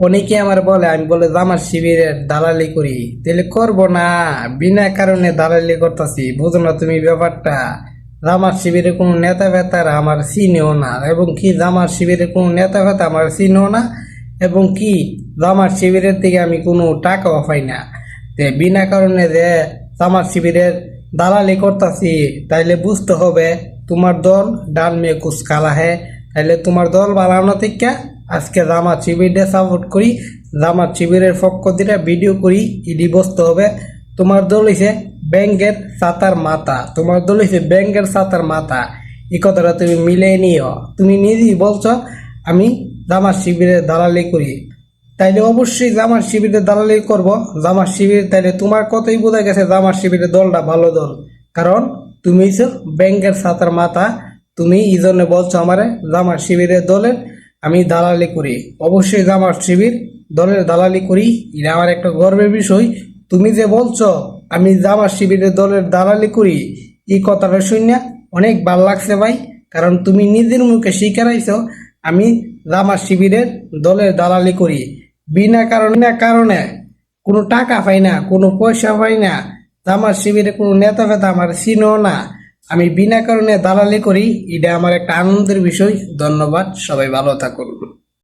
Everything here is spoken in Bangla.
অনেকে আমার বলে, আমি বলে জামাত শিবিরের দালালি করি, তাহলে করবো না। বিনা কারণে দালালি করতেছি, বুঝো না তুমি ব্যাপারটা? জামাত শিবিরের কোনো নেতা ফেতারা আমার চিনেও না, এবং কি জামাত শিবিরের কোনো নেতা ফেতা আমার চিনেও না, এবং কি জামাত শিবিরের থেকে আমি কোনো টাকাও পাই না। তে বিনা কারণে যে জামাত শিবিরের দালালি করতেছি, তাইলে বুঝতে হবে তোমার দল ডান মেয়ে কুচ কালা হ্যাঁ। তাইলে তোমার দল বানানো থেকে আজকে জামাত শিবিরে সাপোর্ট করি, জামাত শিবিরের পক্ষ দিয়ে ভিডিও করি, ইডি বসতে হবে। তোমার দল হইছে ব্যাংকের ছাতার মাথা, তোমার দল হইছে ব্যাংকের ছাতার মাথা। এই কথাটা তুমি মিলে নিও। তুমি নিজেই বলছো আমি জামাত শিবিরের দালালি করি, তাইলে অবশ্যই জামাত শিবিরের দালালি করব। জামাত শিবির তাইলে তোমার কথাই বোঝা গেছে জামাত শিবিরের দলটা ভালো দল, কারণ তুমি হইছো ব্যাংকের ছাতার মাথা। তুমি এই জন্য বলছো আমারে জামাত শিবিরের দলের আমি দালালি করি। অবশ্যই জামাত শিবির দলের দালালি করি, এটা আমার একটা গর্বের বিষয়। তুমি যে বলছো আমি জামাত শিবিরের দলের দালালি করি, এই কথাটা শুনে অনেক ভাল লাগছে ভাই। কারণ তুমি নিজের মুখে স্বীকার আইছো আমি জামাত শিবিরের দলের দালালি করি। বিনা কারণে কোনো টাকা পাই না, কোনো পয়সা পাই না, জামাত শিবিরে কোনো নেতা ফেতা আমার চিনো না, আমি বিনা কারণে দালালি করি। এটা আমার একটা আনন্দের বিষয়। ধন্যবাদ, সবাই ভালো থাকুন।